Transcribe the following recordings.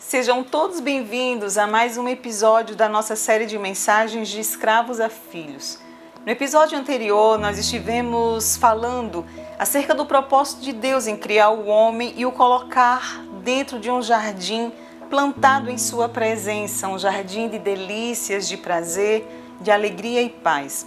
Sejam todos bem-vindos a mais um episódio da nossa série de mensagens de escravos a filhos. No episódio anterior, nós estivemos falando acerca do propósito de Deus em criar o homem e o colocar dentro de um jardim plantado em sua presença, um jardim de delícias, de prazer, de alegria e paz.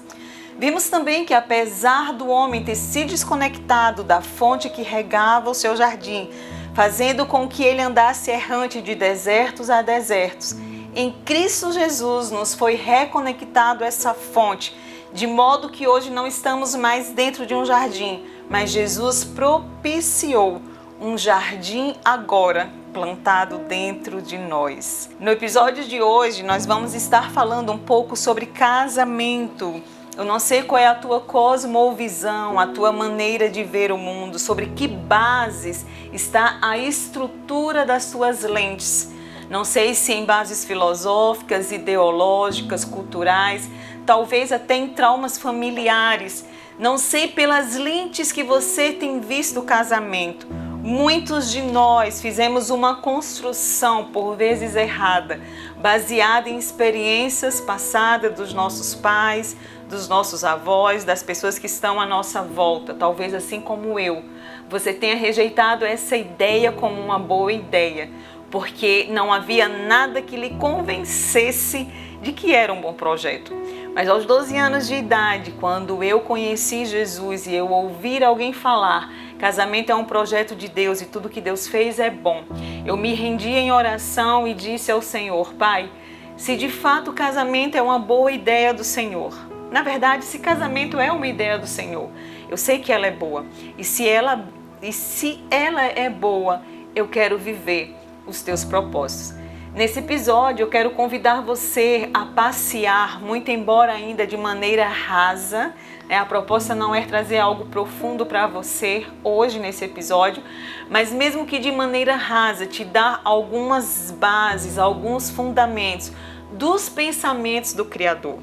Vimos também que apesar do homem ter se desconectado da fonte que regava o seu jardim, fazendo com que ele andasse errante de desertos a desertos, em Cristo Jesus nos foi reconectado essa fonte, de modo que hoje não estamos mais dentro de um jardim, mas Jesus propiciou um jardim agora plantado dentro de nós. No episódio de hoje nós vamos estar falando um pouco sobre casamento. Eu não sei qual é a tua cosmovisão, a tua maneira de ver o mundo, sobre que bases está a estrutura das tuas lentes. Não sei se em bases filosóficas, ideológicas, culturais, talvez até em traumas familiares. Não sei pelas lentes que você tem visto o casamento. Muitos de nós fizemos uma construção, por vezes errada, baseada em experiências passadas dos nossos pais, dos nossos avós, das pessoas que estão à nossa volta, talvez assim como eu. Você tenha rejeitado essa ideia como uma boa ideia, porque não havia nada que lhe convencesse de que era um bom projeto. Mas aos 12 anos de idade, quando eu conheci Jesus e eu ouvir alguém falar, casamento é um projeto de Deus e tudo que Deus fez é bom, eu me rendi em oração e disse ao Senhor: Pai, se de fato o casamento é uma boa ideia do Senhor, na verdade, se casamento é uma ideia do Senhor, eu sei que ela é boa. E se ela é boa, eu quero viver os teus propósitos. Nesse episódio, eu quero convidar você a passear, muito embora ainda de maneira rasa. A proposta não é trazer algo profundo para você hoje nesse episódio, mas mesmo que de maneira rasa, te dar algumas bases, alguns fundamentos dos pensamentos do Criador.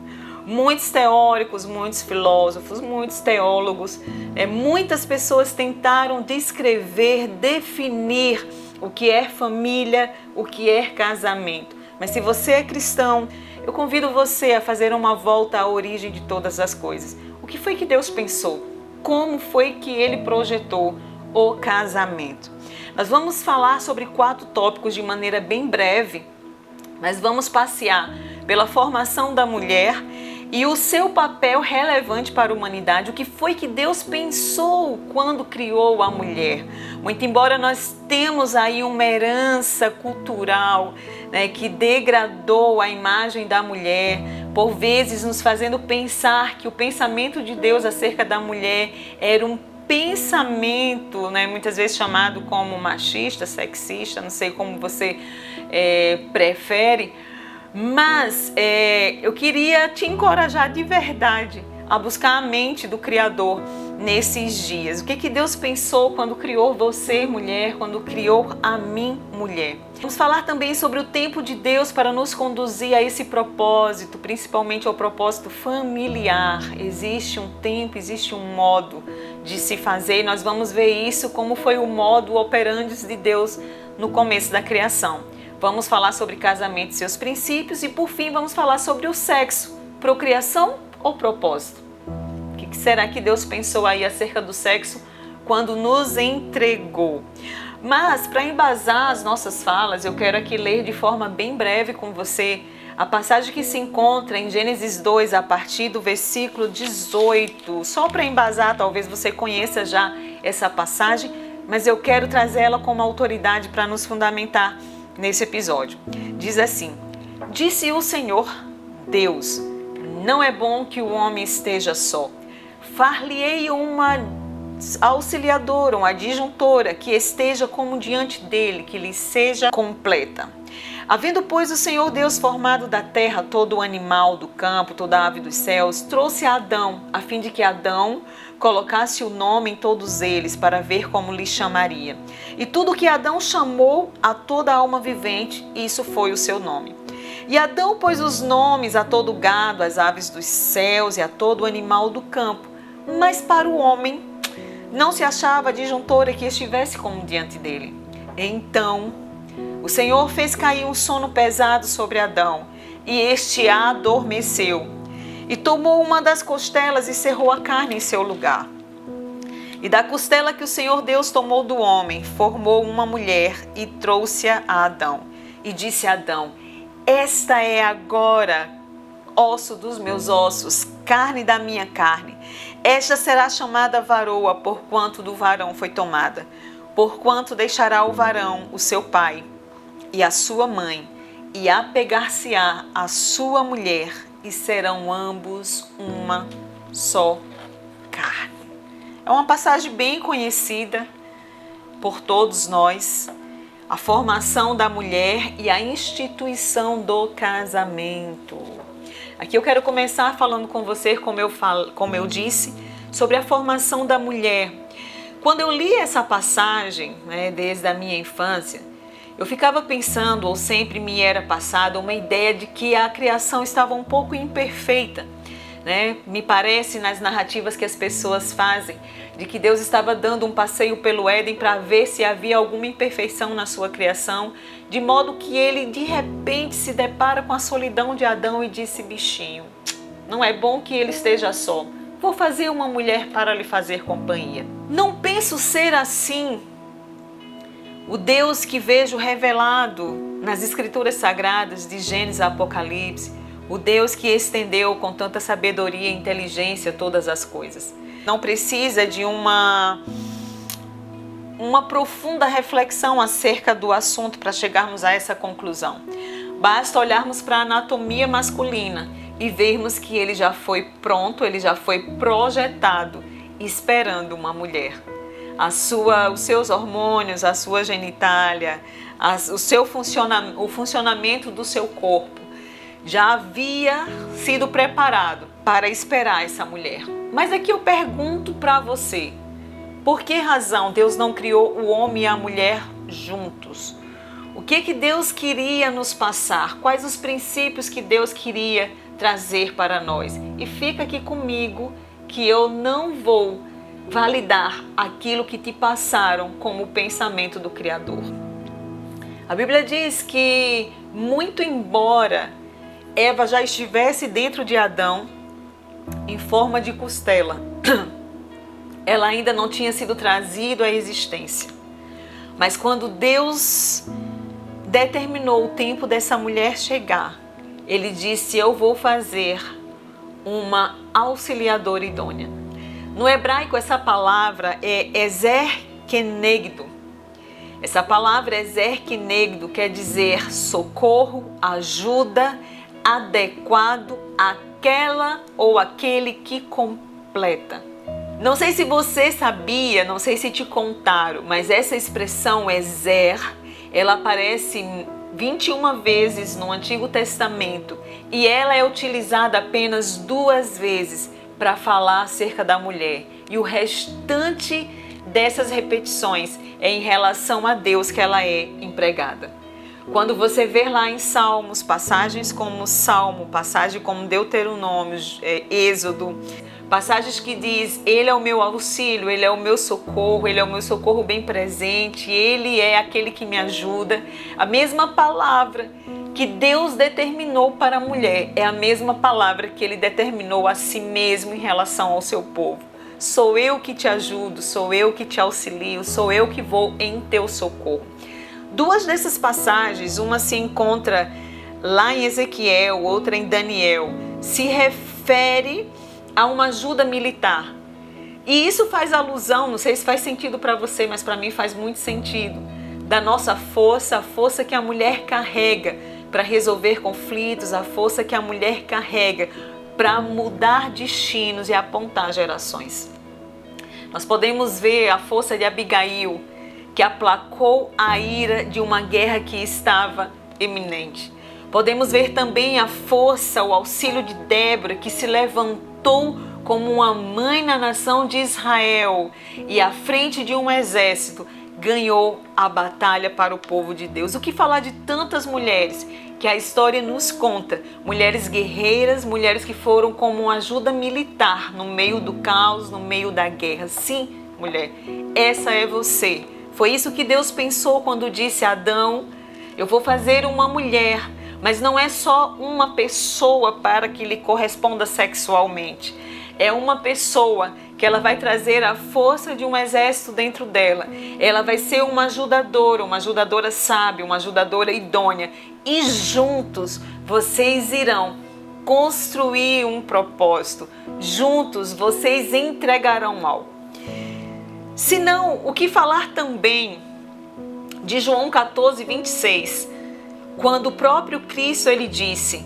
Muitos teóricos, muitos filósofos, muitos teólogos, muitas pessoas tentaram descrever, definir o que é família, o que é casamento. Mas se você é cristão, eu convido você a fazer uma volta à origem de todas as coisas. O que foi que Deus pensou? Como foi que Ele projetou o casamento? Nós vamos falar sobre 4 tópicos de maneira bem breve, mas vamos passear pela formação da mulher e o seu papel relevante para a humanidade, o que foi que Deus pensou quando criou a mulher. Muito embora nós temos aí uma herança cultural, que degradou a imagem da mulher, por vezes nos fazendo pensar que o pensamento de Deus acerca da mulher era um pensamento, muitas vezes chamado como machista, sexista, não sei como você prefere. Mas eu queria te encorajar de verdade a buscar a mente do Criador nesses dias. O que Deus pensou quando criou você, mulher, quando criou a mim, mulher. Vamos falar também sobre o tempo de Deus para nos conduzir a esse propósito, principalmente ao propósito familiar. Existe um tempo, existe um modo de se fazer, e nós vamos ver isso como foi o modo operandi de Deus no começo da criação. Vamos falar sobre casamento e seus princípios e, por fim, vamos falar sobre o sexo, procriação ou propósito. O que será que Deus pensou aí acerca do sexo quando nos entregou? Mas, para embasar as nossas falas, eu quero aqui ler de forma bem breve com você a passagem que se encontra em Gênesis 2, a partir do versículo 18. Só para embasar, talvez você conheça já essa passagem, mas eu quero trazer ela como autoridade para nos fundamentar nesse episódio. Diz assim: disse o Senhor Deus, não é bom que o homem esteja só. Far-lhe-ei uma auxiliadora, uma adjuntora, que esteja como diante dele, que lhe seja completa. Havendo, pois, o Senhor Deus formado da terra todo o animal do campo, toda a ave dos céus, trouxe a Adão, a fim de que Adão colocasse o nome em todos eles, para ver como lhe chamaria. E tudo que Adão chamou a toda alma vivente, isso foi o seu nome. E Adão pôs os nomes a todo gado, às aves dos céus e a todo animal do campo. Mas para o homem não se achava adjuntora que estivesse como diante dele. Então O Senhor fez cair um sono pesado sobre Adão, e este adormeceu. E tomou uma das costelas e cerrou a carne em seu lugar. E da costela que o Senhor Deus tomou do homem, formou uma mulher e trouxe-a a Adão. E disse a Adão: esta é agora osso dos meus ossos, carne da minha carne. Esta será chamada varoa, porquanto do varão foi tomada. Porquanto deixará o varão o seu pai e a sua mãe, e apegar-se-á a sua mulher, e serão ambos uma só carne. É uma passagem bem conhecida por todos nós. A formação da mulher e a instituição do casamento. Aqui eu quero começar falando com você, como eu disse, sobre a formação da mulher. Quando eu li essa passagem, desde a minha infância, eu ficava pensando, ou sempre me era passada, uma ideia de que a criação estava um pouco imperfeita. Me parece nas narrativas que as pessoas fazem, de que Deus estava dando um passeio pelo Éden para ver se havia alguma imperfeição na sua criação, de modo que ele de repente se depara com a solidão de Adão e disse: bichinho, não é bom que ele esteja só, vou fazer uma mulher para lhe fazer companhia. Não penso ser assim o Deus que vejo revelado nas escrituras sagradas de Gênesis a Apocalipse, o Deus que estendeu com tanta sabedoria e inteligência todas as coisas. Não precisa de uma profunda reflexão acerca do assunto para chegarmos a essa conclusão. Basta olharmos para a anatomia masculina e vermos que ele já foi pronto, ele já foi projetado, esperando uma mulher. Os seus hormônios, a sua genitália, o funcionamento do seu corpo já havia sido preparado para esperar essa mulher. Mas aqui eu pergunto para você, por que razão Deus não criou o homem e a mulher juntos? O que Deus queria nos passar? Quais os princípios que Deus queria trazer para nós? E fica aqui comigo que eu não vou validar aquilo que te passaram como o pensamento do Criador. A Bíblia diz que, muito embora Eva já estivesse dentro de Adão em forma de costela, ela ainda não tinha sido trazida à existência. Mas quando Deus determinou o tempo dessa mulher chegar, ele disse: eu vou fazer uma auxiliadora idônea. No hebraico, essa palavra é ezer kenegdo. Essa palavra ezer kenegdo quer dizer socorro, ajuda, adequado, aquela ou aquele que completa. Não sei se você sabia, não sei se te contaram, mas essa expressão ezer, ela aparece 21 vezes no Antigo Testamento e ela é utilizada apenas 2 vezes para falar acerca da mulher. E o restante dessas repetições é em relação a Deus que ela é empregada. Quando você vê lá em Salmos, passagens como Salmo, passagem como Deuteronômio, Êxodo, passagens que diz: Ele é o meu auxílio, Ele é o meu socorro bem presente, Ele é aquele que me ajuda. A mesma palavra que Deus determinou para a mulher é a mesma palavra que Ele determinou a si mesmo em relação ao seu povo. Sou eu que te ajudo, sou eu que te auxilio, sou eu que vou em teu socorro. 2 dessas passagens, uma se encontra lá em Ezequiel, outra em Daniel, se refere a uma ajuda militar. E isso faz alusão, não sei se faz sentido para você, mas para mim faz muito sentido, da nossa força, a força que a mulher carrega para resolver conflitos, a força que a mulher carrega para mudar destinos e apontar gerações. Nós podemos ver a força de Abigail, que aplacou a ira de uma guerra que estava iminente. Podemos ver também a força, o auxílio de Débora, que se levantou como uma mãe na nação de Israel e à frente de um exército ganhou a batalha para o povo de Deus. O que falar de tantas mulheres que a história nos conta, mulheres guerreiras, mulheres que foram como uma ajuda militar no meio do caos, no meio da guerra. Sim, mulher, essa é você. Foi isso que Deus pensou quando disse a Adão: Eu vou fazer uma mulher, mas não é só uma pessoa para que lhe corresponda sexualmente. É uma pessoa que ela vai trazer a força de um exército dentro dela. Ela vai ser uma ajudadora sábia, uma ajudadora idônea. E juntos vocês irão construir um propósito. Juntos vocês entregarão algo. Se não, o que falar também de João 14, 26, quando o próprio Cristo ele disse: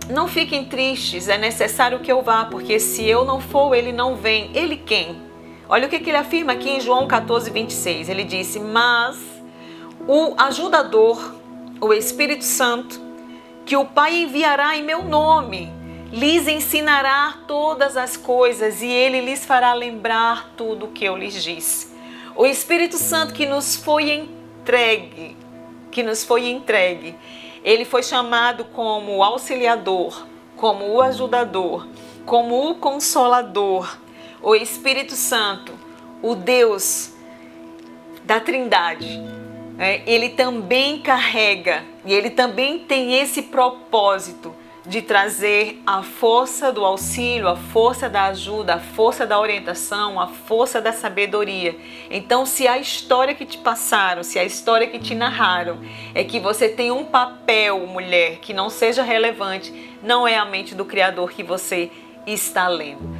não fiquem tristes, é necessário que eu vá, porque se eu não for, ele não vem. Ele quem? Olha o que ele afirma aqui em João 14, 26. Ele disse: mas o ajudador, o Espírito Santo, que o Pai enviará em meu nome, lhes ensinará todas as coisas e ele lhes fará lembrar tudo o que eu lhes disse. O Espírito Santo que nos foi entregue, ele foi chamado como o auxiliador, como o ajudador, como o consolador. O Espírito Santo, o Deus da Trindade, ele também carrega e ele também tem esse propósito de trazer a força do auxílio, a força da ajuda, a força da orientação, a força da sabedoria. Então, se a história que te passaram, se a história que te narraram é que você tem um papel, mulher, que não seja relevante, não é a mente do Criador que você está lendo.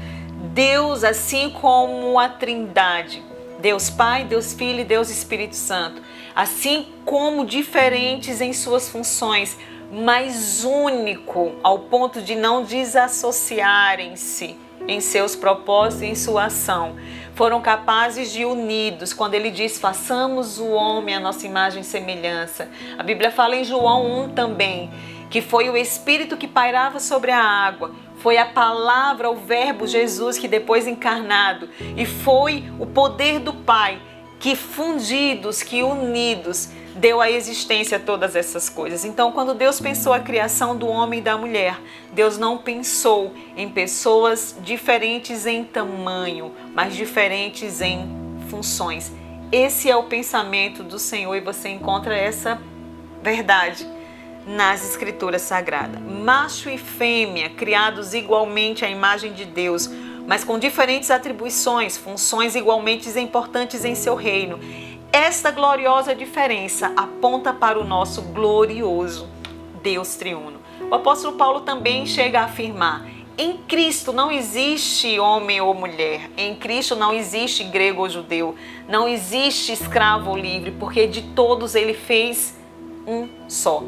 Deus, assim como a Trindade, Deus Pai, Deus Filho e Deus Espírito Santo, assim como diferentes em suas funções, mas único ao ponto de não desassociarem-se em seus propósitos e em sua ação. Foram capazes de unidos, quando ele diz: façamos o homem à nossa imagem e semelhança. A Bíblia fala em João 1 também, que foi o Espírito que pairava sobre a água, foi a palavra, o verbo Jesus que depois encarnado, e foi o poder do Pai que fundidos, que unidos, deu à existência todas essas coisas. Então, quando Deus pensou a criação do homem e da mulher, Deus não pensou em pessoas diferentes em tamanho, mas diferentes em funções. Esse é o pensamento do Senhor e você encontra essa verdade nas Escrituras Sagradas. Macho e fêmea, criados igualmente à imagem de Deus, mas com diferentes atribuições, funções igualmente importantes em seu reino. Esta gloriosa diferença aponta para o nosso glorioso Deus triuno. O apóstolo Paulo também chega a afirmar: em Cristo não existe homem ou mulher, em Cristo não existe grego ou judeu, não existe escravo ou livre, porque de todos ele fez um só.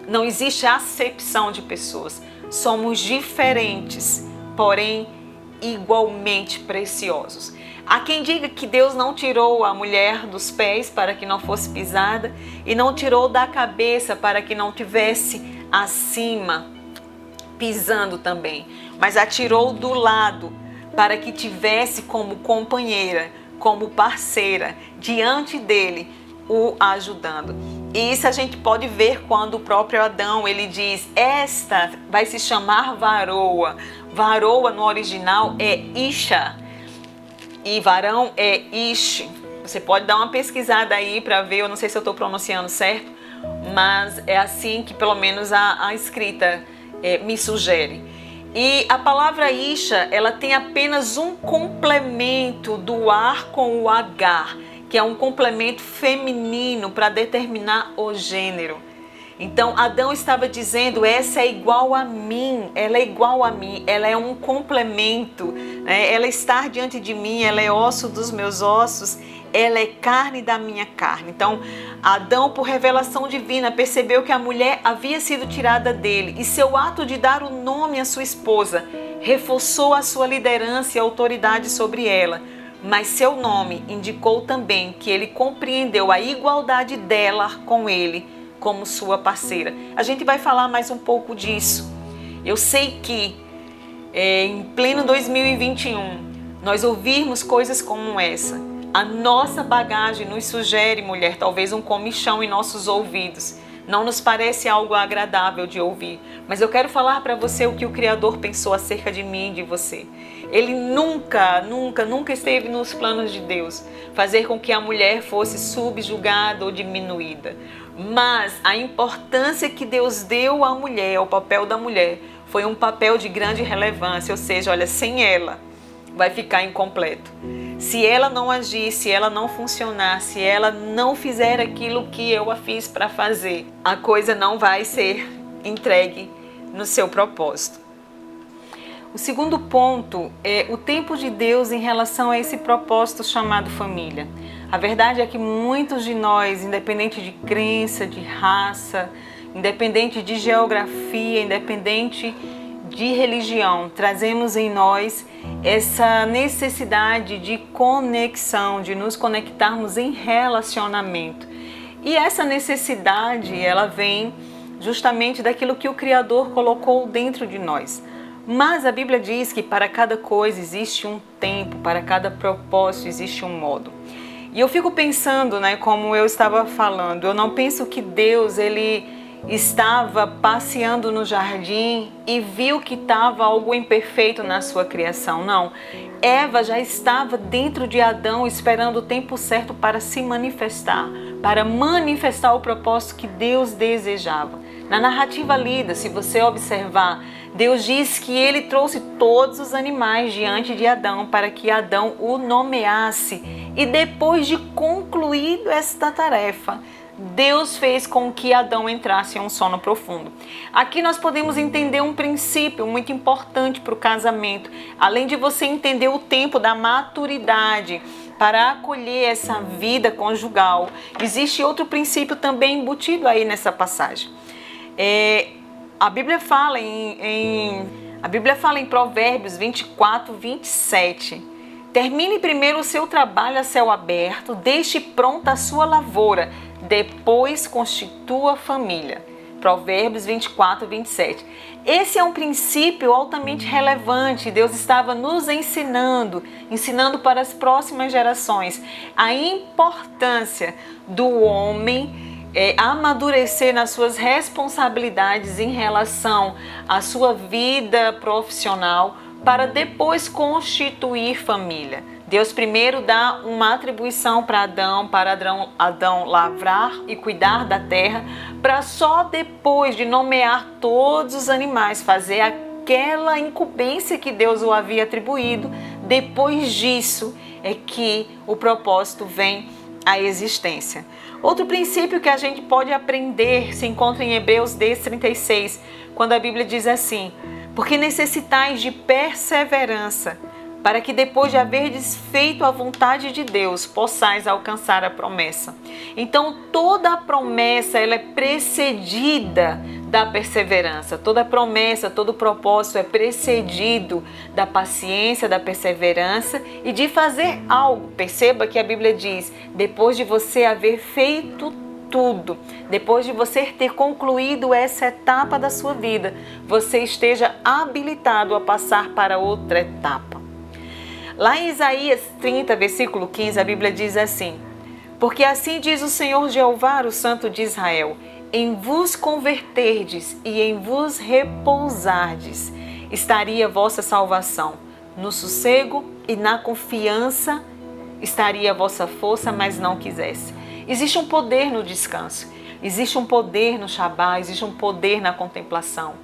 Não existe acepção de pessoas, somos diferentes, porém igualmente preciosos. Há quem diga que Deus não tirou a mulher dos pés para que não fosse pisada e não tirou da cabeça para que não tivesse acima pisando também, mas a tirou do lado para que tivesse como companheira, como parceira, diante dele, o ajudando. E isso a gente pode ver quando o próprio Adão, ele diz: esta vai se chamar varoa. Varoa no original é Isha e varão é Ish. Você pode dar uma pesquisada aí para ver, eu não sei se eu estou pronunciando certo, mas é assim que pelo menos a escrita me sugere. E a palavra Isha, ela tem apenas um complemento do ar com o H, que é um complemento feminino para determinar o gênero. Então Adão estava dizendo: essa é igual a mim, ela é igual a mim, ela é um complemento, né? Ela está diante de mim, ela é osso dos meus ossos, ela é carne da minha carne. Então Adão, por revelação divina, percebeu que a mulher havia sido tirada dele e seu ato de dar o nome à sua esposa reforçou a sua liderança e autoridade sobre ela. Mas seu nome indicou também que ele compreendeu a igualdade dela com ele como sua parceira. A gente vai falar mais um pouco disso. Eu sei que em pleno 2021 nós ouvirmos coisas como essa, a nossa bagagem nos sugere, mulher, talvez um comichão em nossos ouvidos. Não nos parece algo agradável de ouvir, mas eu quero falar para você o que o Criador pensou acerca de mim e de você. Ele nunca esteve nos planos de Deus fazer com que a mulher fosse subjugada ou diminuída. Mas a importância que Deus deu à mulher, ao papel da mulher, foi um papel de grande relevância, ou seja, olha, sem ela vai ficar incompleto. Se ela não agir, se ela não funcionar, se ela não fizer aquilo que eu a fiz para fazer, a coisa não vai ser entregue no seu propósito. O segundo ponto é o tempo de Deus em relação a esse propósito chamado família. A verdade é que muitos de nós, independente de crença, de raça, independente de geografia, independente de religião, trazemos em nós essa necessidade de conexão, de nos conectarmos em relacionamento. E essa necessidade, ela vem justamente daquilo que o Criador colocou dentro de nós. Mas a Bíblia diz que para cada coisa existe um tempo, para cada propósito existe um modo. E eu fico pensando, como eu estava falando, eu não penso que Deus, ele estava passeando no jardim e viu que estava algo imperfeito na sua criação. Não, Eva já estava dentro de Adão esperando o tempo certo para se manifestar, para manifestar o propósito que Deus desejava. Na narrativa lida, se você observar, Deus diz que ele trouxe todos os animais diante de Adão para que Adão o nomeasse. E depois de concluído esta tarefa, Deus fez com que Adão entrasse em um sono profundo. Aqui nós podemos entender um princípio muito importante para o casamento. Além de você entender o tempo da maturidade para acolher essa vida conjugal, existe outro princípio também embutido aí nessa passagem. A Bíblia fala em Provérbios 24, 27. Termine primeiro o seu trabalho a céu aberto, deixe pronta a sua lavoura, depois constitua família. Provérbios 24, 27. Esse é um princípio altamente relevante. Deus estava nos ensinando para as próximas gerações a importância do homem amadurecer nas suas responsabilidades em relação à sua vida profissional para depois constituir família. Deus primeiro dá uma atribuição para Adão lavrar e cuidar da terra, para só depois de nomear todos os animais, fazer aquela incumbência que Deus o havia atribuído. Depois disso é que o propósito vem à existência. Outro princípio que a gente pode aprender se encontra em Hebreus 10:36, quando a Bíblia diz assim: porque necessitais de perseverança, para que depois de haverdes feito a vontade de Deus, possais alcançar a promessa. Então toda a promessa ela é precedida da perseverança. Toda promessa, todo propósito é precedido da paciência, da perseverança e de fazer algo. Perceba que a Bíblia diz, depois de você haver feito tudo, depois de você ter concluído essa etapa da sua vida, você esteja habilitado a passar para outra etapa. Lá em Isaías 30, versículo 15, a Bíblia diz assim: porque assim diz o Senhor Jeová, o Santo de Israel, em vos converterdes e em vos repousardes, estaria vossa salvação. No sossego e na confiança estaria a vossa força, mas não quisesse. Existe um poder no descanso, existe um poder no Shabá, existe um poder na contemplação.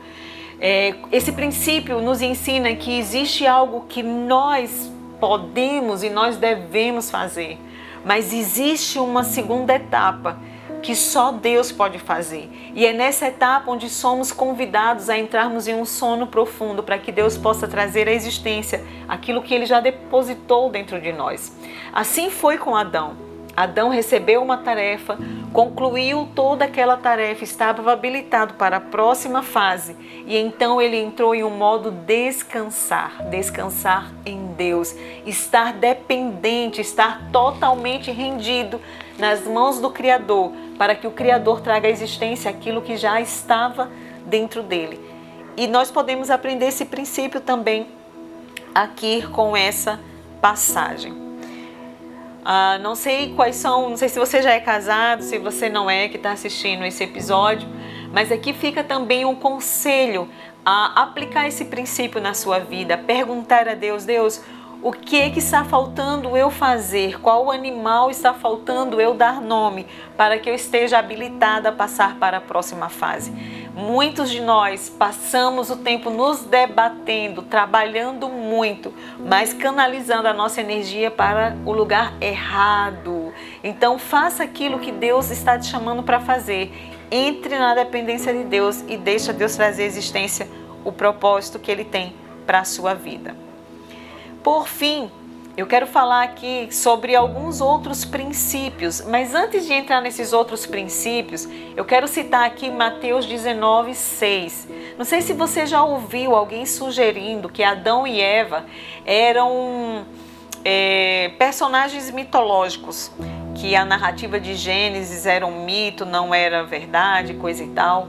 Esse princípio nos ensina que existe algo que nós podemos e nós devemos fazer, mas existe uma segunda etapa que só Deus pode fazer. E é nessa etapa onde somos convidados a entrarmos em um sono profundo para que Deus possa trazer à existência aquilo que Ele já depositou dentro de nós. Assim foi com Adão. Adão recebeu uma tarefa, concluiu toda aquela tarefa, estava habilitado para a próxima fase e então ele entrou em um modo descansar em Deus, estar dependente, estar totalmente rendido nas mãos do Criador, para que o Criador traga à existência aquilo que já estava dentro dele. E nós podemos aprender esse princípio também aqui com essa passagem. Não sei se você já é casado, se você não é, que está assistindo esse episódio, mas aqui fica também um conselho a aplicar esse princípio na sua vida, perguntar a Deus, O que está faltando eu fazer? Qual animal está faltando eu dar nome para que eu esteja habilitada a passar para a próxima fase? Muitos de nós passamos o tempo nos debatendo, trabalhando muito, mas canalizando a nossa energia para o lugar errado. Então faça aquilo que Deus está te chamando para fazer. Entre na dependência de Deus e deixa Deus trazer à existência o propósito que Ele tem para a sua vida. Por fim, eu quero falar aqui sobre alguns outros princípios, mas antes de entrar nesses outros princípios, eu quero citar aqui Mateus 19:6. Não sei se você já ouviu alguém sugerindo que Adão e Eva eram personagens mitológicos, que a narrativa de Gênesis era um mito, não era verdade, coisa e tal.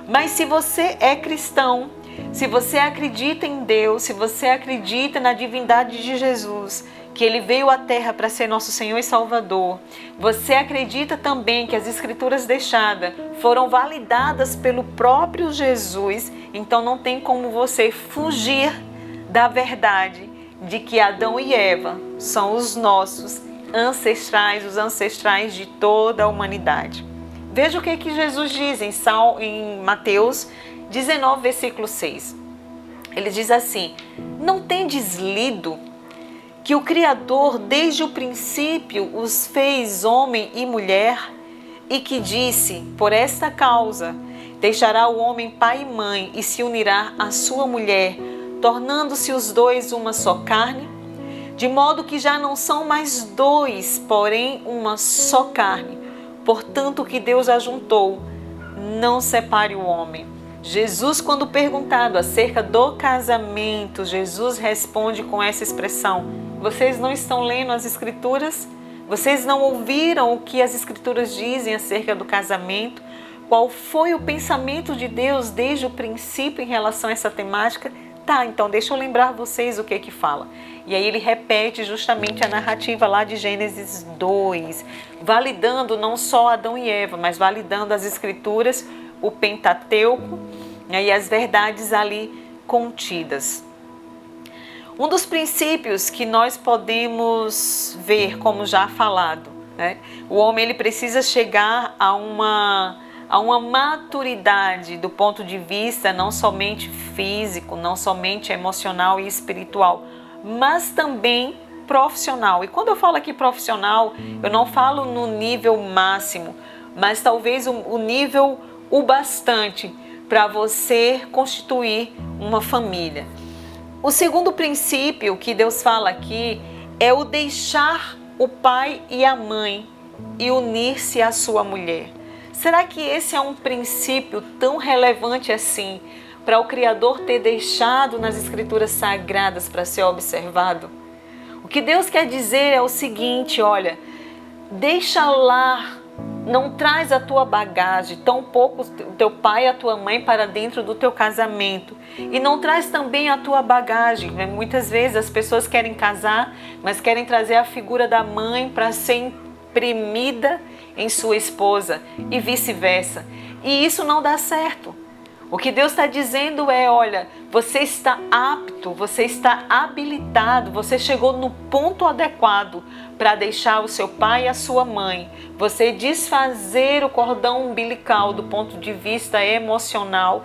Mas se você é cristão, se você acredita em Deus, se você acredita na divindade de Jesus, que Ele veio à Terra para ser nosso Senhor e Salvador, você acredita também que as Escrituras deixadas foram validadas pelo próprio Jesus, então não tem como você fugir da verdade de que Adão e Eva são os nossos ancestrais, os ancestrais de toda a humanidade. Veja o que Jesus diz em Mateus 19, versículo 6. Ele diz assim: não tendes lido que o Criador desde o princípio os fez homem e mulher, e que disse, por esta causa, deixará o homem pai e mãe e se unirá à sua mulher, tornando-se os dois uma só carne? De modo que já não são mais dois, porém uma só carne. Portanto, o que Deus ajuntou, não separe o homem. Jesus, quando perguntado acerca do casamento, Jesus responde com essa expressão: vocês não estão lendo as Escrituras? Vocês não ouviram o que as Escrituras dizem acerca do casamento? Qual foi o pensamento de Deus desde o princípio em relação a essa temática? Tá, então deixa eu lembrar vocês o que fala. E aí ele repete justamente a narrativa lá de Gênesis 2, validando não só Adão e Eva, mas validando as Escrituras, o Pentateuco, e as verdades ali contidas. Um dos princípios que nós podemos ver, como já falado, o homem ele precisa chegar a uma maturidade do ponto de vista não somente físico, não somente emocional e espiritual, mas também profissional. E quando eu falo aqui profissional, eu não falo no nível máximo, mas talvez o nível o bastante para você constituir uma família. O segundo princípio que Deus fala aqui é o deixar o pai e a mãe e unir-se à sua mulher. Será que esse é um princípio tão relevante assim para o Criador ter deixado nas Escrituras Sagradas para ser observado? O que Deus quer dizer é o seguinte: olha, deixa lá, não traz a tua bagagem, tampouco o teu pai e a tua mãe para dentro do teu casamento. E não traz também a tua bagagem. Muitas vezes as pessoas querem casar, mas querem trazer a figura da mãe para ser imprimida em sua esposa e vice-versa. E isso não dá certo. O que Deus está dizendo é: olha, você está apto, você está habilitado, você chegou no ponto adequado para deixar o seu pai e a sua mãe, você desfazer o cordão umbilical do ponto de vista emocional.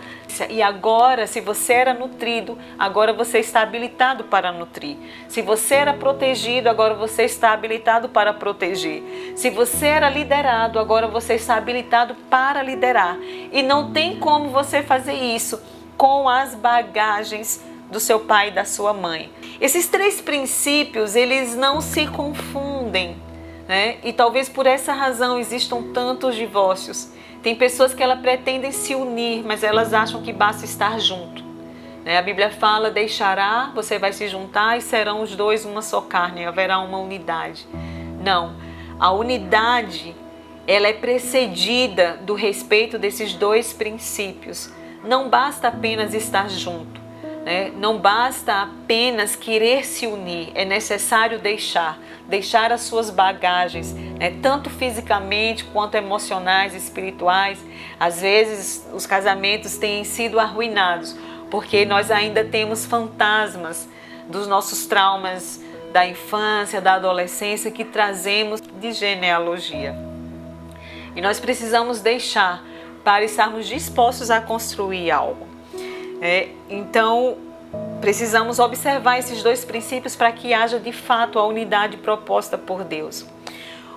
E agora, se você era nutrido, agora você está habilitado para nutrir. Se você era protegido, agora você está habilitado para proteger. Se você era liderado, agora você está habilitado para liderar. E não tem como você fazer isso com as bagagens do seu pai e da sua mãe. Esses três princípios, eles não se confundem, E talvez por essa razão existam tantos divórcios. Tem pessoas que elas pretendem se unir, mas elas acham que basta estar junto. A Bíblia fala: deixará, você vai se juntar e serão os dois uma só carne, haverá uma unidade. Não, a unidade, ela é precedida do respeito desses dois princípios. Não basta apenas estar junto. Não basta apenas querer se unir, é necessário deixar as suas bagagens, tanto fisicamente quanto emocionais, espirituais. Às vezes os casamentos têm sido arruinados porque nós ainda temos fantasmas dos nossos traumas da infância, da adolescência que trazemos de genealogia. E nós precisamos deixar para estarmos dispostos a construir algo. Então, precisamos observar esses dois princípios para que haja de fato a unidade proposta por Deus.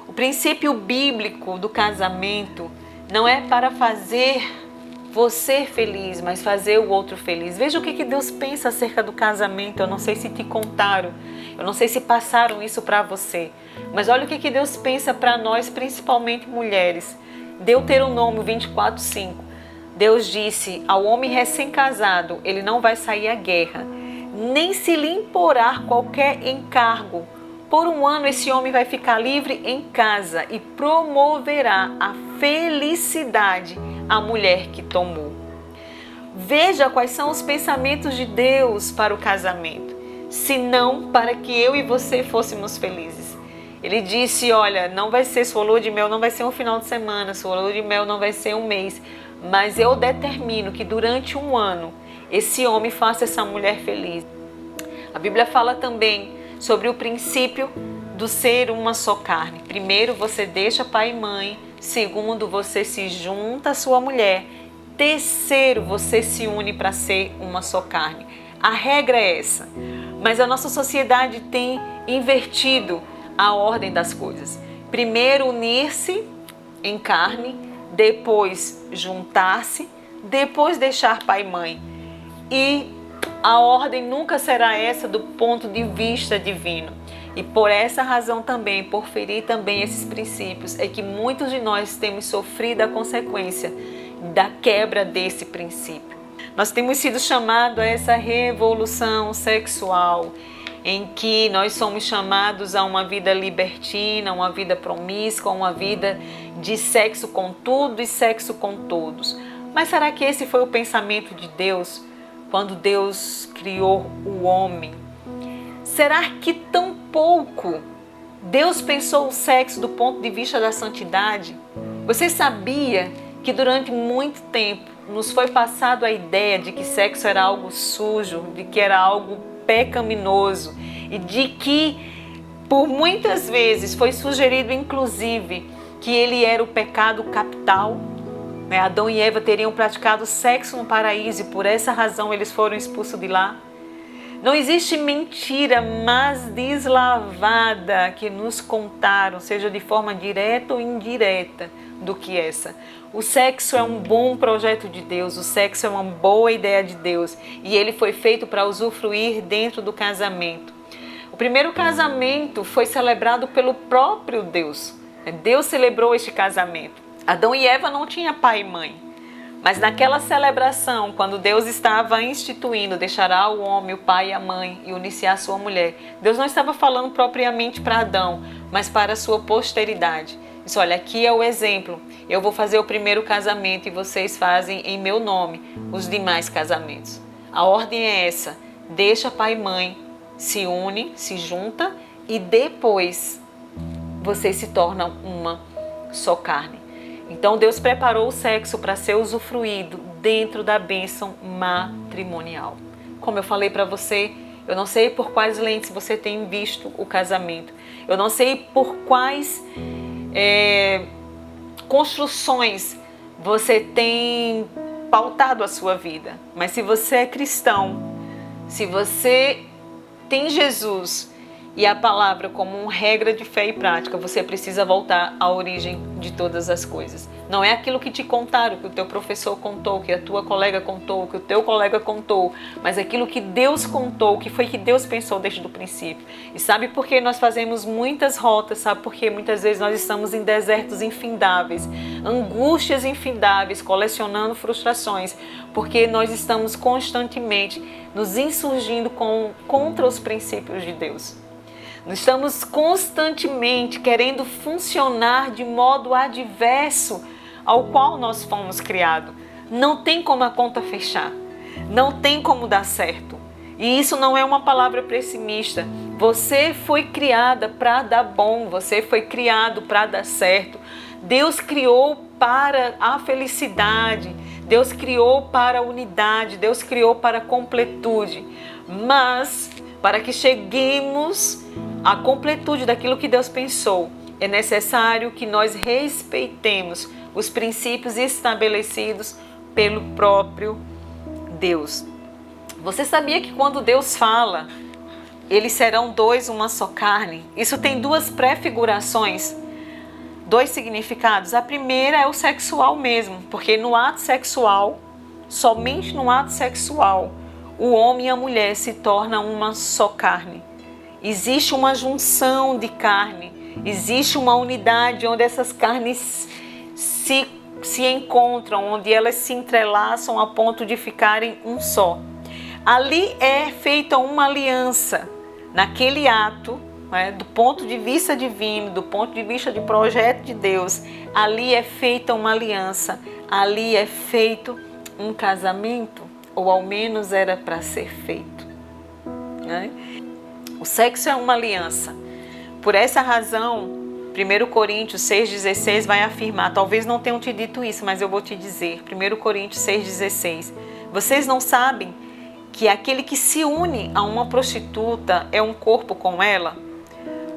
O princípio bíblico do casamento não é para fazer você feliz, mas fazer o outro feliz. Veja o que Deus pensa acerca do casamento. Eu não sei se te contaram, eu não sei se passaram isso para você, mas olha o que Deus pensa para nós, principalmente mulheres. Deuteronômio 24:5. Deus disse: ao homem recém-casado, ele não vai sair à guerra, nem se lhe imporar qualquer encargo. Por 1 ano esse homem vai ficar livre em casa e promoverá a felicidade à mulher que tomou. Veja quais são os pensamentos de Deus para o casamento, senão para que eu e você fôssemos felizes. Ele disse: olha, não vai ser sua lua de mel, não vai ser um final de semana, sua lua de mel não vai ser um mês, mas eu determino que durante 1 ano esse homem faça essa mulher feliz. A Bíblia fala também sobre o princípio do ser uma só carne. Primeiro, você deixa pai e mãe. Segundo, você se junta à sua mulher. Terceiro, você se une para ser uma só carne. A regra é essa. Mas a nossa sociedade tem invertido a ordem das coisas. Primeiro, unir-se em carne. Depois, juntar-se. Depois, deixar pai e mãe. E a ordem nunca será essa do ponto de vista divino. E por essa razão também, por ferir também esses princípios, é que muitos de nós temos sofrido a consequência da quebra desse princípio. Nós temos sido chamados a essa revolução sexual, em que nós somos chamados a uma vida libertina, uma vida promíscua, uma vida de sexo com tudo e sexo com todos. Mas será que esse foi o pensamento de Deus quando Deus criou o homem? Será que tampouco Deus pensou o sexo do ponto de vista da santidade? Você sabia que durante muito tempo nos foi passado a ideia de que sexo era algo sujo, de que era algo pecaminoso e de que por muitas vezes foi sugerido inclusive que ele era o pecado capital? Adão e Eva teriam praticado sexo no paraíso e por essa razão eles foram expulsos de lá. Não existe mentira mais deslavada que nos contaram, seja de forma direta ou indireta, do que essa. O sexo é um bom projeto de Deus, o sexo é uma boa ideia de Deus e ele foi feito para usufruir dentro do casamento. O primeiro casamento foi celebrado pelo próprio Deus. Deus celebrou este casamento. Adão e Eva não tinham pai e mãe. Mas naquela celebração, quando Deus estava instituindo, deixará o homem, o pai e a mãe e unir-se à sua mulher, Deus não estava falando propriamente para Adão, mas para a sua posteridade. Disse: olha, aqui é o exemplo, eu vou fazer o primeiro casamento e vocês fazem em meu nome os demais casamentos. A ordem é essa: deixa pai e mãe, se une, se junta e depois vocês se tornam uma só carne. Então Deus preparou o sexo para ser usufruído dentro da bênção matrimonial. Como eu falei para você, eu não sei por quais lentes você tem visto o casamento. Eu não sei por quais construções você tem pautado a sua vida. Mas se você é cristão, se você tem Jesus e a palavra como uma regra de fé e prática, você precisa voltar à origem de todas as coisas. Não é aquilo que te contaram, que o teu professor contou, que a tua colega contou, que o teu colega contou, mas aquilo que Deus contou, que foi que Deus pensou desde o princípio. E sabe por que nós fazemos muitas rotas? Sabe por que muitas vezes nós estamos em desertos infindáveis, angústias infindáveis, colecionando frustrações? Porque nós estamos constantemente nos insurgindo contra os princípios de Deus. Nós estamos constantemente querendo funcionar de modo adverso ao qual nós fomos criados. Não tem como a conta fechar, não tem como dar certo. E isso não é uma palavra pessimista. Você foi criada para dar bom, você foi criado para dar certo. Deus criou para a felicidade, Deus criou para a unidade, Deus criou para a completude. Mas para que cheguemos à completude daquilo que Deus pensou, é necessário que nós respeitemos os princípios estabelecidos pelo próprio Deus. Você sabia que quando Deus fala, eles serão dois, uma só carne? Isso tem duas prefigurações, dois significados. A primeira é o sexual mesmo, porque no ato sexual, somente no ato sexual, o homem e a mulher se tornam uma só carne. Existe uma junção de carne, existe uma unidade onde essas carnes se encontram, onde elas se entrelaçam a ponto de ficarem um só. Ali é feita uma aliança, naquele ato, né, do ponto de vista divino, do ponto de vista de projeto de Deus, ali é feita uma aliança, ali é feito um casamento, ou ao menos era para ser feito, né? O sexo é uma aliança. Por essa razão, 1 Coríntios 6,16 vai afirmar, talvez não tenham te dito isso, mas eu vou te dizer, 1 Coríntios 6,16, vocês não sabem que aquele que se une a uma prostituta é um corpo com ela?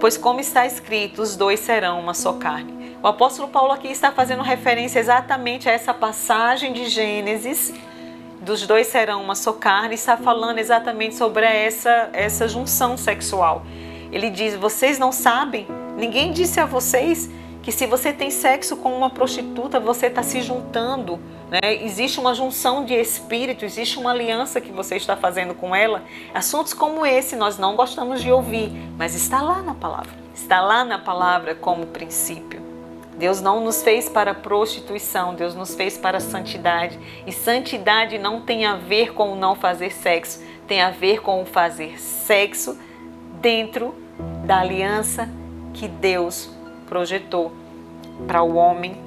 Pois como está escrito, os dois serão uma só carne. O apóstolo Paulo aqui está fazendo referência exatamente a essa passagem de Gênesis, dos dois serão uma só carne, está falando exatamente sobre essa junção sexual. Ele diz, vocês não sabem, ninguém disse a vocês que se você tem sexo com uma prostituta, você está se juntando, né? Existe uma junção de espírito, existe uma aliança que você está fazendo com ela. Assuntos como esse nós não gostamos de ouvir, mas está lá na palavra. Está lá na palavra como princípio. Deus não nos fez para prostituição, Deus nos fez para santidade. E santidade não tem a ver com o não fazer sexo, tem a ver com o fazer sexo dentro da aliança que Deus projetou para o homem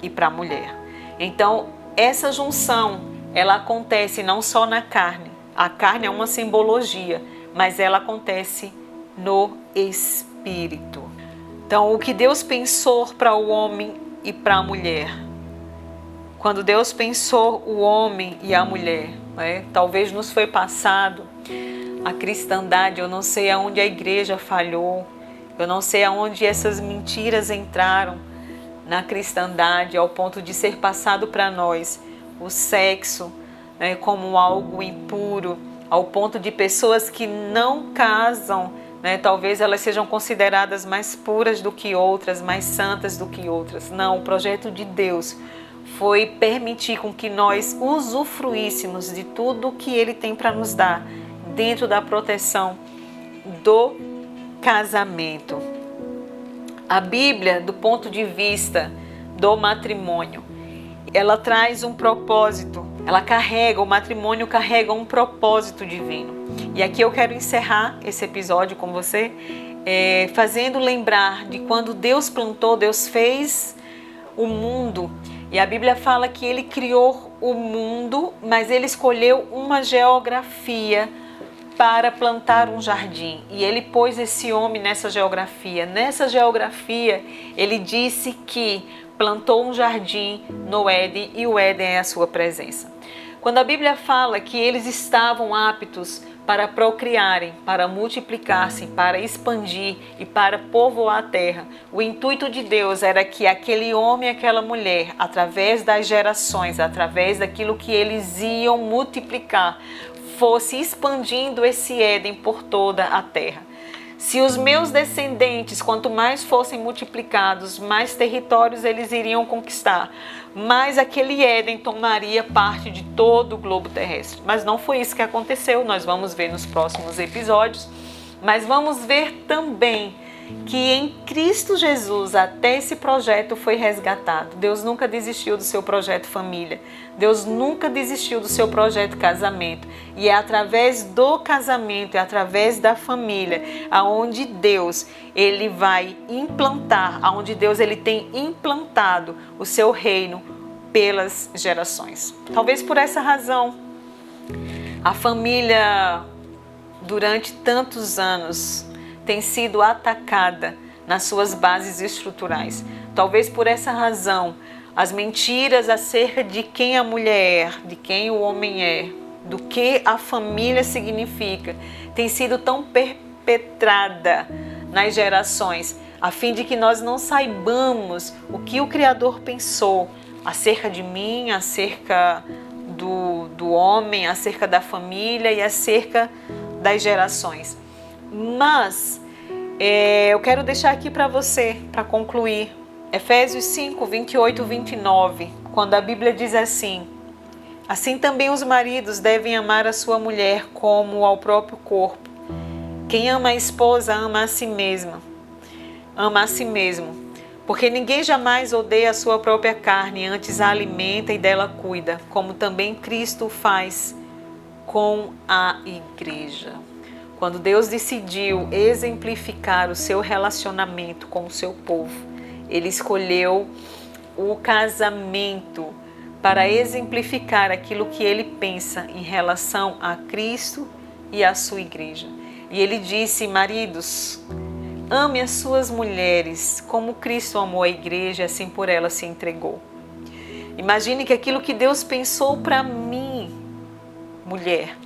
e para a mulher. Então, essa junção, ela acontece não só na carne. A carne é uma simbologia, mas ela acontece no espírito. Então, o que Deus pensou para o homem e para a mulher? Quando Deus pensou o homem e a mulher, né? Talvez nos foi passado a cristandade, eu não sei aonde a igreja falhou, eu não sei aonde essas mentiras entraram na cristandade, ao ponto de ser passado para nós o sexo, né, como algo impuro, ao ponto de pessoas que não casam, né, talvez elas sejam consideradas mais puras do que outras, mais santas do que outras. Não, o projeto de Deus foi permitir com que nós usufruíssemos de tudo que Ele tem para nos dar, dentro da proteção do casamento. A Bíblia, do ponto de vista do matrimônio, ela traz um propósito, o matrimônio carrega um propósito divino. E aqui eu quero encerrar esse episódio com você, fazendo lembrar de quando Deus plantou, Deus fez o mundo. E a Bíblia fala que Ele criou o mundo, mas Ele escolheu uma geografia para plantar um jardim. E Ele pôs esse homem nessa geografia. Nessa geografia, Ele disse que plantou um jardim no Éden, e o Éden é a sua presença. Quando a Bíblia fala que eles estavam aptos para procriarem, para multiplicar-se, para expandir e para povoar a terra, o intuito de Deus era que aquele homem e aquela mulher, através das gerações, através daquilo que eles iam multiplicar, fosse expandindo esse Éden por toda a terra. Se os meus descendentes, quanto mais fossem multiplicados, mais territórios eles iriam conquistar, mais aquele Éden tomaria parte de todo o globo terrestre. Mas não foi isso que aconteceu, nós vamos ver nos próximos episódios. Mas vamos ver também que em Cristo Jesus até esse projeto foi resgatado. Deus nunca desistiu do seu projeto família. Deus nunca desistiu do seu projeto casamento. E é através do casamento, é através da família, aonde Deus ele vai implantar, aonde Deus ele tem implantado o seu reino pelas gerações. Talvez por essa razão, a família durante tantos anos tem sido atacada nas suas bases estruturais. Talvez por essa razão, as mentiras acerca de quem a mulher é, de quem o homem é, do que a família significa, tem sido tão perpetrada nas gerações, a fim de que nós não saibamos o que o Criador pensou acerca de mim, acerca do homem, acerca da família e acerca das gerações. Mas eu quero deixar aqui para você, para concluir, Efésios 5, 28 e 29, quando a Bíblia diz assim: assim também os maridos devem amar a sua mulher como ao próprio corpo. Quem ama a esposa ama a si mesmo, porque ninguém jamais odeia a sua própria carne, antes a alimenta e dela cuida, como também Cristo faz com a igreja. Quando Deus decidiu exemplificar o seu relacionamento com o seu povo, Ele escolheu o casamento para exemplificar aquilo que Ele pensa em relação a Cristo e a sua igreja. E Ele disse: maridos, ame as suas mulheres como Cristo amou a igreja e assim por ela se entregou. Imagine que aquilo que Deus pensou para mim, mulher,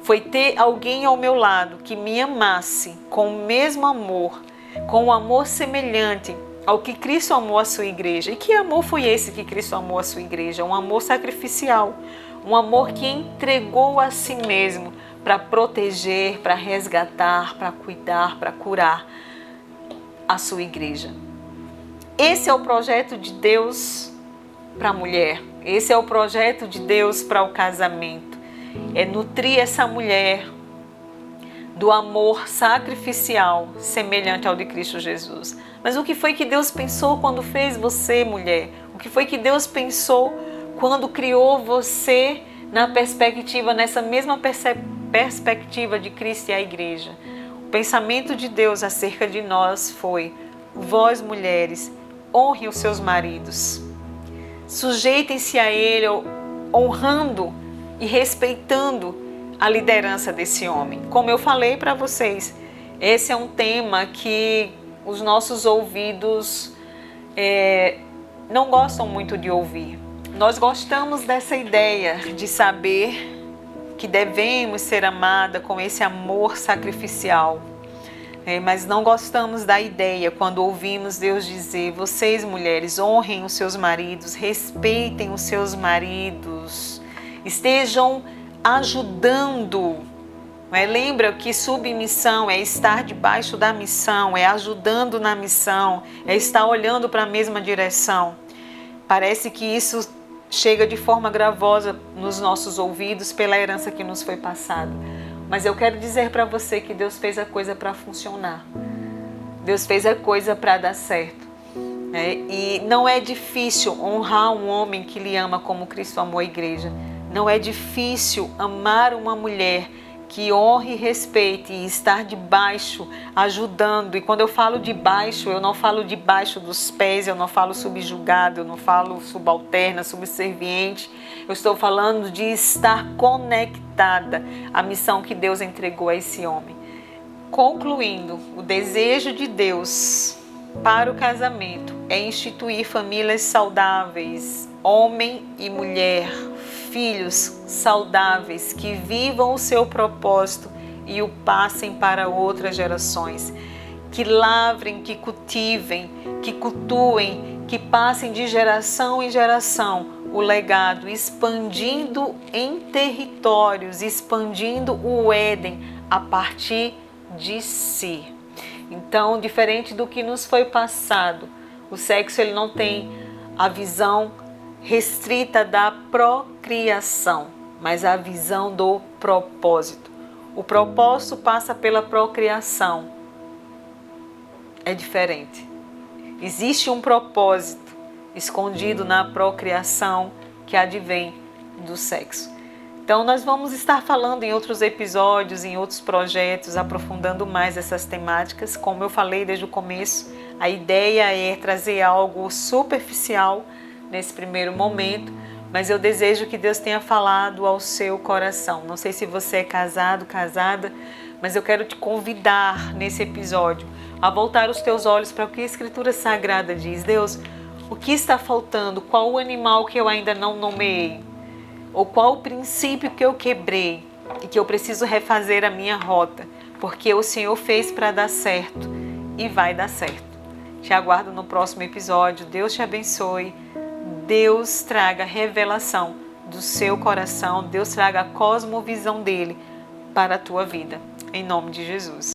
foi ter alguém ao meu lado que me amasse com o mesmo amor, com um amor semelhante ao que Cristo amou a sua igreja. E que amor foi esse que Cristo amou a sua igreja? Um amor sacrificial, um amor que entregou a si mesmo para proteger, para resgatar, para cuidar, para curar a sua igreja. Esse é o projeto de Deus para a mulher. Esse é o projeto de Deus para o casamento. É nutrir essa mulher do amor sacrificial semelhante ao de Cristo Jesus. Mas o que foi que Deus pensou quando fez você, mulher? O que foi que Deus pensou quando criou você nessa mesma perspectiva de Cristo e a igreja? O pensamento de Deus acerca de nós foi: vós, mulheres, honrem os seus maridos. Sujeitem-se a ele, honrando e respeitando a liderança desse homem. Como eu falei para vocês, esse é um tema que os nossos ouvidos não gostam muito de ouvir. Nós gostamos dessa ideia de saber que devemos ser amada com esse amor sacrificial, mas não gostamos da ideia quando ouvimos Deus dizer: vocês, mulheres, honrem os seus maridos, respeitem os seus maridos, estejam ajudando. Lembra que submissão é estar debaixo da missão, é ajudando na missão, é estar olhando para a mesma direção. Parece que isso chega de forma gravosa nos nossos ouvidos pela herança que nos foi passada. Mas eu quero dizer para você que Deus fez a coisa para funcionar. Deus fez a coisa para dar certo. E não é difícil honrar um homem que lhe ama como Cristo amou a igreja. Não é difícil amar uma mulher que honre e respeite e estar debaixo, ajudando. E quando eu falo debaixo, eu não falo debaixo dos pés, eu não falo subjugado, eu não falo subalterna, subserviente. Eu estou falando de estar conectada à missão que Deus entregou a esse homem. Concluindo, o desejo de Deus para o casamento é instituir famílias saudáveis, homem e mulher, filhos saudáveis que vivam o seu propósito e o passem para outras gerações, que lavrem, que cultivem, que cultuem, que passem de geração em geração o legado, expandindo em territórios, expandindo o Éden a partir de si. Então, diferente do que nos foi passado, o sexo ele não tem a visão restrita da procriação, mas a visão do propósito. O propósito passa pela procriação. É diferente. Existe um propósito escondido na procriação que advém do sexo. Então nós vamos estar falando em outros episódios, em outros projetos, aprofundando mais essas temáticas. Como eu falei desde o começo, a ideia é trazer algo superficial nesse primeiro momento, mas eu desejo que Deus tenha falado ao seu coração. Não sei se você é casado, casada, mas eu quero te convidar nesse episódio a voltar os teus olhos para o que a Escritura Sagrada diz. Deus, o que está faltando? Qual o animal que eu ainda não nomeei? ou qual o princípio que eu quebrei e que eu preciso refazer a minha rota, porque o Senhor fez para dar certo e vai dar certo. Te aguardo no próximo episódio. Deus te abençoe. Deus traga revelação do seu coração. Deus traga a cosmovisão dele para a tua vida. Em nome de Jesus.